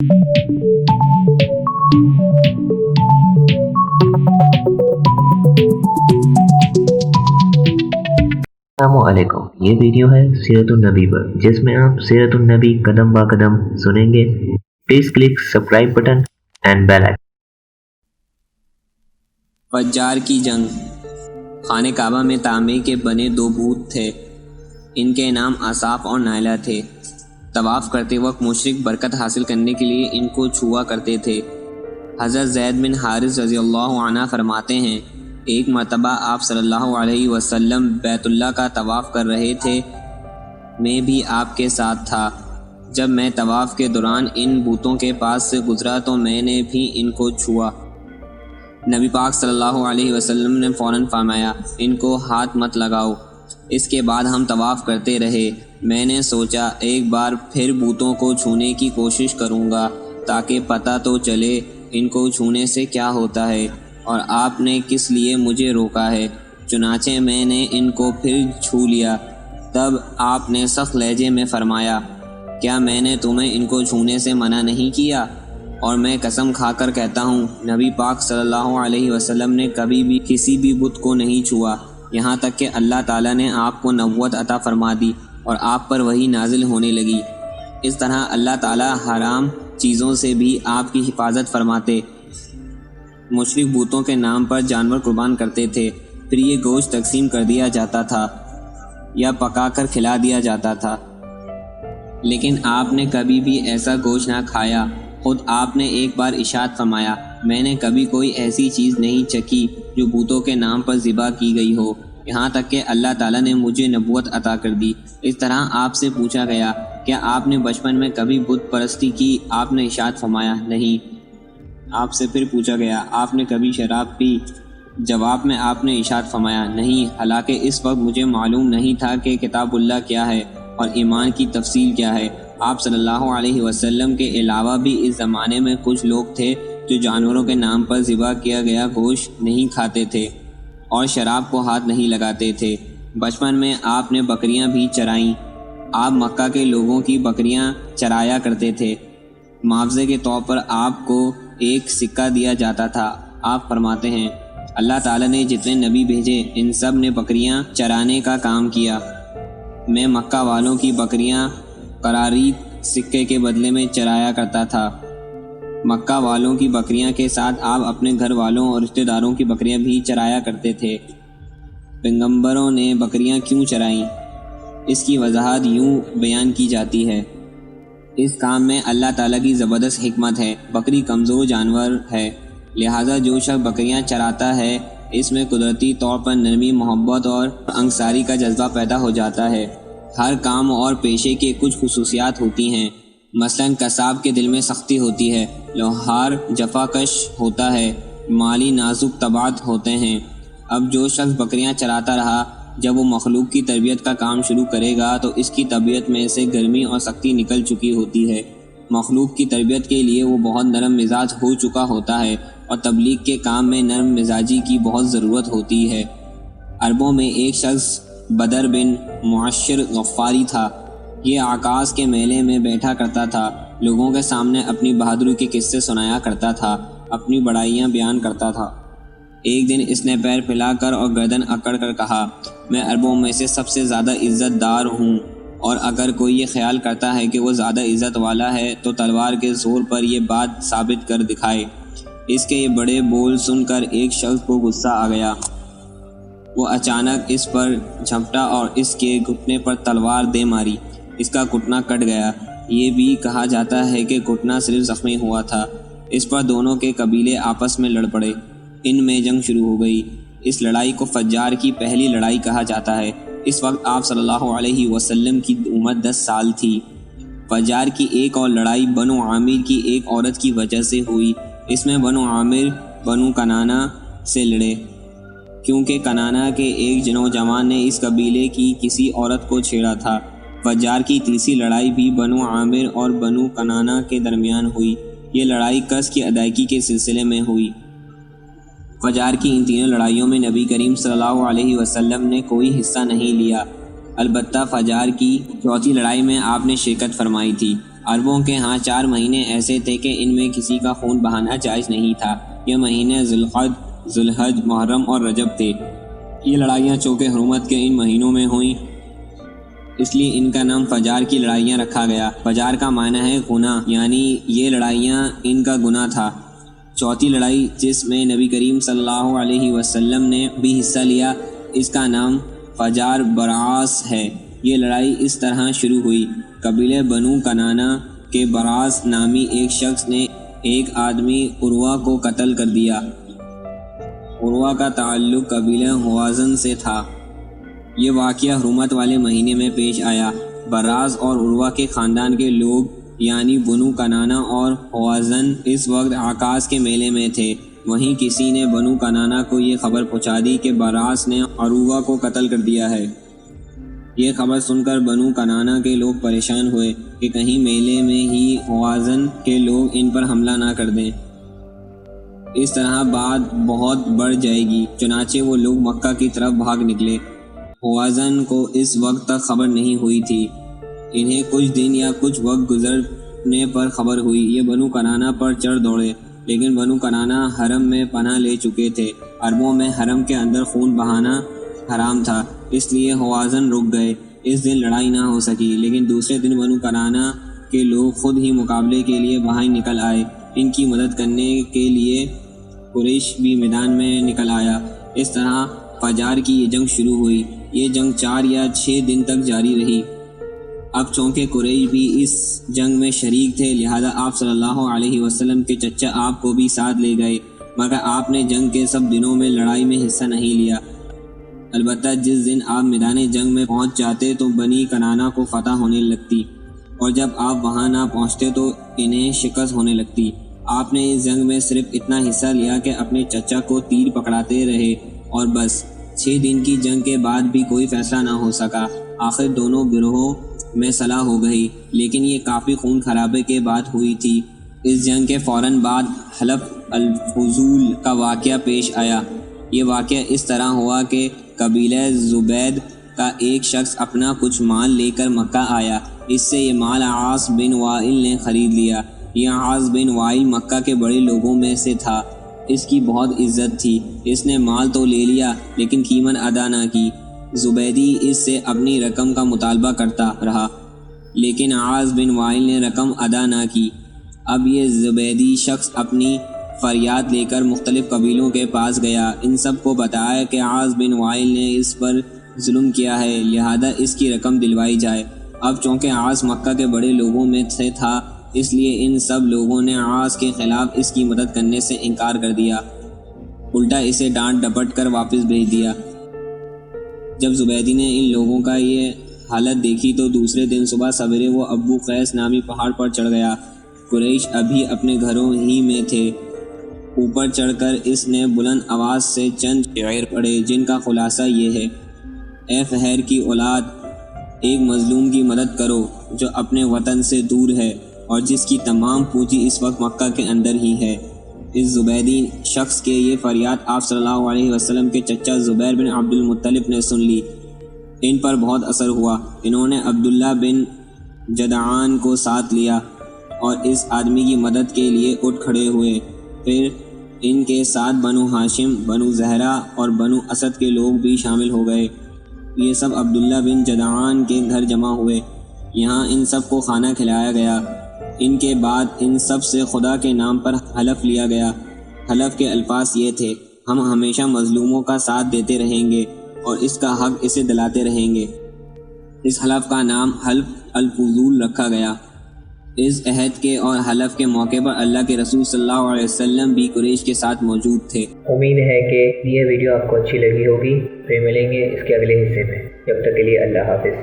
السلام علیکم، یہ ویڈیو ہے سیرت النبی پر، جس میں آپ سیرت النبی قدم با قدم سنیں گے۔ Please click subscribe button and bell icon. فجار کی جنگ۔ خانہ کعبہ میں تانبے کے بنے دو بت تھے، ان کے نام آصاف اور نائلہ تھے۔ طواف کرتے وقت مشرک برکت حاصل کرنے کے لیے ان کو چھوا کرتے تھے۔ حضرت زید بن حارث رضی اللہ عنہ فرماتے ہیں، ایک مرتبہ آپ صلی اللہ علیہ وسلم بیت اللہ کا طواف کر رہے تھے، میں بھی آپ کے ساتھ تھا۔ جب میں طواف کے دوران ان بتوں کے پاس سے گزرا تو میں نے بھی ان کو چھوا۔ نبی پاک صلی اللہ علیہ وسلم نے فوراً فرمایا، ان کو ہاتھ مت لگاؤ۔ اس کے بعد ہم طواف کرتے رہے۔ میں نے سوچا ایک بار پھر بتوں کو چھونے کی کوشش کروں گا تاکہ پتہ تو چلے ان کو چھونے سے کیا ہوتا ہے اور آپ نے کس لیے مجھے روکا ہے۔ چنانچہ میں نے ان کو پھر چھو لیا۔ تب آپ نے سخت لہجے میں فرمایا، کیا میں نے تمہیں ان کو چھونے سے منع نہیں کیا؟ اور میں قسم کھا کر کہتا ہوں، نبی پاک صلی اللہ علیہ وسلم نے کبھی بھی کسی بھی بت کو نہیں چھوا، یہاں تک کہ اللہ تعالیٰ نے آپ کو نبوت عطا فرما دی اور آپ پر وحی نازل ہونے لگی۔ اس طرح اللہ تعالیٰ حرام چیزوں سے بھی آپ کی حفاظت فرماتے۔ مشرک بتوں کے نام پر جانور قربان کرتے تھے، پھر یہ گوشت تقسیم کر دیا جاتا تھا یا پکا کر کھلا دیا جاتا تھا، لیکن آپ نے کبھی بھی ایسا گوشت نہ کھایا۔ خود آپ نے ایک بار ارشاد فرمایا، میں نے کبھی کوئی ایسی چیز نہیں چکھی جو بتوں کے نام پر ذبح کی گئی ہو، یہاں تک کہ اللہ تعالیٰ نے مجھے نبوت عطا کر دی۔ اس طرح آپ سے پوچھا گیا، کیا آپ نے بچپن میں کبھی بت پرستی کی؟ آپ نے ارشاد فرمایا، نہیں۔ آپ سے پھر پوچھا گیا، آپ نے کبھی شراب پی؟ جواب میں آپ نے ارشاد فرمایا، نہیں، حالانکہ اس وقت مجھے معلوم نہیں تھا کہ کتاب اللہ کیا ہے اور ایمان کی تفصیل کیا ہے۔ آپ صلی اللہ علیہ وسلم کے علاوہ بھی اس زمانے میں کچھ لوگ تھے جو جانوروں کے نام پر ذبح کیا گیا گوشت نہیں کھاتے تھے اور شراب کو ہاتھ نہیں لگاتے تھے۔ بچپن میں آپ نے بکریاں بھی چرائیں۔ آپ مکہ کے لوگوں کی بکریاں چرایا کرتے تھے۔ معاوضے کے طور پر آپ کو ایک سکہ دیا جاتا تھا۔ آپ فرماتے ہیں، اللہ تعالیٰ نے جتنے نبی بھیجے ان سب نے بکریاں چرانے کا کام کیا۔ میں مکہ والوں کی بکریاں قرارید سکے کے بدلے میں چرایا کرتا تھا۔ مکہ والوں کی بکریاں کے ساتھ آپ اپنے گھر والوں اور رشتہ داروں کی بکریاں بھی چرایا کرتے تھے۔ پیغمبروں نے بکریاں کیوں چرائیں؟ اس کی وضاحت یوں بیان کی جاتی ہے، اس کام میں اللہ تعالیٰ کی زبردست حکمت ہے۔ بکری کمزور جانور ہے، لہٰذا جو شخص بکریاں چراتا ہے اس میں قدرتی طور پر نرمی، محبت اور انصاری کا جذبہ پیدا ہو جاتا ہے۔ ہر کام اور پیشے کے کچھ خصوصیات ہوتی ہیں، مثلاً قصاب کے دل میں سختی ہوتی ہے، لوہار جفا کش ہوتا ہے، مالی نازک طباعت ہوتے ہیں۔ اب جو شخص بکریاں چراتا رہا، جب وہ مخلوق کی تربیت کا کام شروع کرے گا تو اس کی طبیعت میں سے گرمی اور سختی نکل چکی ہوتی ہے۔ مخلوق کی تربیت کے لیے وہ بہت نرم مزاج ہو چکا ہوتا ہے اور تبلیغ کے کام میں نرم مزاجی کی بہت ضرورت ہوتی ہے۔ عربوں میں ایک شخص بدر بن معشر غفاری تھا۔ یہ عکاظ کے میلے میں بیٹھا کرتا تھا، لوگوں کے سامنے اپنی بہادری کے قصے سنایا کرتا تھا، اپنی بڑائیاں بیان کرتا تھا۔ ایک دن اس نے پیر پھیلا کر اور گردن اکڑ کر کہا، میں عربوں میں سے سب سے زیادہ عزت دار ہوں، اور اگر کوئی یہ خیال کرتا ہے کہ وہ زیادہ عزت والا ہے تو تلوار کے زور پر یہ بات ثابت کر دکھائے۔ اس کے یہ بڑے بول سن کر ایک شخص کو غصہ آ گیا۔ وہ اچانک اس پر جھپٹا اور اس کے گھٹنے پر تلوار دے ماری۔ اس کا گھٹنا کٹ گیا۔ یہ بھی کہا جاتا ہے کہ گھٹنا صرف زخمی ہوا تھا۔ اس پر دونوں کے قبیلے آپس میں لڑ پڑے۔ ان میں جنگ شروع ہو گئی۔ اس لڑائی کو فجار کی پہلی لڑائی کہا جاتا ہے۔ اس وقت آپ صلی اللہ علیہ وسلم کی عمر 10 سال تھی۔ فجار کی ایک اور لڑائی بنو عامر کی ایک عورت کی وجہ سے ہوئی۔ اس میں بنو عامر بنو کنانہ سے لڑے، کیونکہ کنانہ کے ایک نوجوان نے اس قبیلے کی کسی عورت کو چھیڑا تھا۔ فجار کی تیسری لڑائی بھی بنو عامر اور بنو کنانہ کے درمیان ہوئی۔ یہ لڑائی قرض کی ادائیگی کے سلسلے میں ہوئی۔ فجار کی ان تینوں لڑائیوں میں نبی کریم صلی اللہ علیہ وسلم نے کوئی حصہ نہیں لیا، البتہ فجار کی چوتھی لڑائی میں آپ نے شرکت فرمائی تھی۔ عربوں کے ہاں 4 مہینے ایسے تھے کہ ان میں کسی کا خون بہانا جائز نہیں تھا۔ یہ مہینے ذوالقعدہ، ذوالحج، محرم اور رجب تھے۔ یہ لڑائیاں چونکہ حرمت کے ان مہینوں میں ہوئیں اس لیے ان کا نام فجار کی لڑائیاں رکھا گیا۔ فجار کا معنی ہے گناہ، یعنی یہ لڑائیاں ان کا گناہ تھا۔ چوتھی لڑائی جس میں نبی کریم صلی اللہ علیہ وسلم نے بھی حصہ لیا، اس کا نام فجار براس ہے۔ یہ لڑائی اس طرح شروع ہوئی۔ قبیلہ بنو کنانہ کے براس نامی ایک شخص نے ایک آدمی عروہ کو قتل کر دیا۔ عروہ کا تعلق قبیلہ ہوازن سے تھا۔ یہ واقعہ حرمت والے مہینے میں پیش آیا۔ براس اور عروہ کے خاندان کے لوگ یعنی بنو کنانہ اور ہوازن اس وقت عکاظ کے میلے میں تھے۔ وہیں کسی نے بنو کنانہ کو یہ خبر پہنچا دی کہ براس نے عروہ کو قتل کر دیا ہے۔ یہ خبر سن کر بنو کنانہ کے لوگ پریشان ہوئے کہ کہیں میلے میں ہی ہوازن کے لوگ ان پر حملہ نہ کر دیں، اس طرح بات بہت بڑھ جائے گی۔ چنانچہ وہ لوگ مکہ کی طرف بھاگ نکلے۔ ہوازن کو اس وقت تک خبر نہیں ہوئی تھی۔ انہیں کچھ دن یا کچھ وقت گزرنے پر خبر ہوئی۔ یہ بنو کنانہ پر چڑھ دوڑے، لیکن بنو کنانہ حرم میں پناہ لے چکے تھے۔ عربوں میں حرم کے اندر خون بہانا حرام تھا، اس لیے ہوازن رک گئے۔ اس دن لڑائی نہ ہو سکی، لیکن دوسرے دن بنو کنانہ کے لوگ خود ہی مقابلے کے لیے باہر نکل آئے۔ ان کی مدد کرنے کے لیے قریش بھی میدان میں نکل آیا۔ اس طرح فجار کی یہ جنگ شروع ہوئی۔ یہ جنگ 4 یا 6 دن تک جاری رہی۔ اب چونکہ قریش بھی اس جنگ میں شریک تھے، لہذا آپ صلی اللہ علیہ وسلم کے چچا آپ کو بھی ساتھ لے گئے، مگر آپ نے جنگ کے سب دنوں میں لڑائی میں حصہ نہیں لیا۔ البتہ جس دن آپ میدان جنگ میں پہنچ جاتے تو بنی کنانہ کو فتح ہونے لگتی، اور جب آپ وہاں نہ پہنچتے تو انہیں شکست ہونے لگتی۔ آپ نے اس جنگ میں صرف اتنا حصہ لیا کہ اپنے چچا کو تیر پکڑاتے رہے، اور بس 6 دن کی جنگ کے بعد بھی کوئی فیصلہ نہ ہو سکا۔ آخر دونوں گروہوں میں صلح ہو گئی، لیکن یہ کافی خون خرابے کے بعد ہوئی تھی۔ اس جنگ کے فوراً بعد حلف الفضول کا واقعہ پیش آیا۔ یہ واقعہ اس طرح ہوا کہ قبیلہ زبید کا ایک شخص اپنا کچھ مال لے کر مکہ آیا۔ اس سے یہ مال عاص بن وائل نے خرید لیا۔ یہ عاص بن وائل مکہ کے بڑے لوگوں میں سے تھا۔ اس کی بہت عزت تھی۔ اس نے مال تو لے لیا لیکن قیمت ادا نہ کی۔ زبیدی اس سے اپنی رقم کا مطالبہ کرتا رہا، لیکن عاص بن وائل نے رقم ادا نہ کی۔ اب یہ زبیدی شخص اپنی فریاد لے کر مختلف قبیلوں کے پاس گیا۔ ان سب کو بتایا کہ عاص بن وائل نے اس پر ظلم کیا ہے، لہذا اس کی رقم دلوائی جائے۔ اب چونکہ عاص مکہ کے بڑے لوگوں میں سے تھا، اس لیے ان سب لوگوں نے عاص کے خلاف اس کی مدد کرنے سے انکار کر دیا، الٹا اسے ڈانٹ ڈپٹ کر واپس بھیج دیا۔ جب زبیدی نے ان لوگوں کا یہ حالت دیکھی تو دوسرے دن صبح سویرے وہ ابو قیس نامی پہاڑ پر چڑھ گیا۔ قریش ابھی اپنے گھروں ہی میں تھے۔ اوپر چڑھ کر اس نے بلند آواز سے چند شعر پڑھے، جن کا خلاصہ یہ ہے: اے فہر کی اولاد، ایک مظلوم کی مدد کرو جو اپنے وطن سے دور ہے اور جس کی تمام پونجی اس وقت مکہ کے اندر ہی ہے۔ اس زبیدی شخص کے یہ فریاد آپ صلی اللہ علیہ وسلم کے چچا زبیر بن عبد المطلب نے سن لی۔ ان پر بہت اثر ہوا۔ انہوں نے عبداللہ بن جدعان کو ساتھ لیا اور اس آدمی کی مدد کے لیے اٹھ کھڑے ہوئے۔ پھر ان کے ساتھ بنو ہاشم، بنو زہرہ اور بنو اسد کے لوگ بھی شامل ہو گئے۔ یہ سب عبداللہ بن جدعان کے گھر جمع ہوئے۔ یہاں ان سب کو کھانا کھلایا گیا۔ ان کے بعد ان سب سے خدا کے نام پر حلف لیا گیا۔ حلف کے الفاظ یہ تھے: ہم ہمیشہ مظلوموں کا ساتھ دیتے رہیں گے اور اس کا حق اسے دلاتے رہیں گے۔ اس حلف کا نام حلف الفضول رکھا گیا۔ اس عہد کے اور حلف کے موقع پر اللہ کے رسول صلی اللہ علیہ وسلم بھی قریش کے ساتھ موجود تھے۔ امید ہے کہ یہ ویڈیو آپ کو اچھی لگی ہوگی۔ پھر ملیں گے اس کے اگلے حصے میں۔ جب تک کے لیے اللہ حافظ۔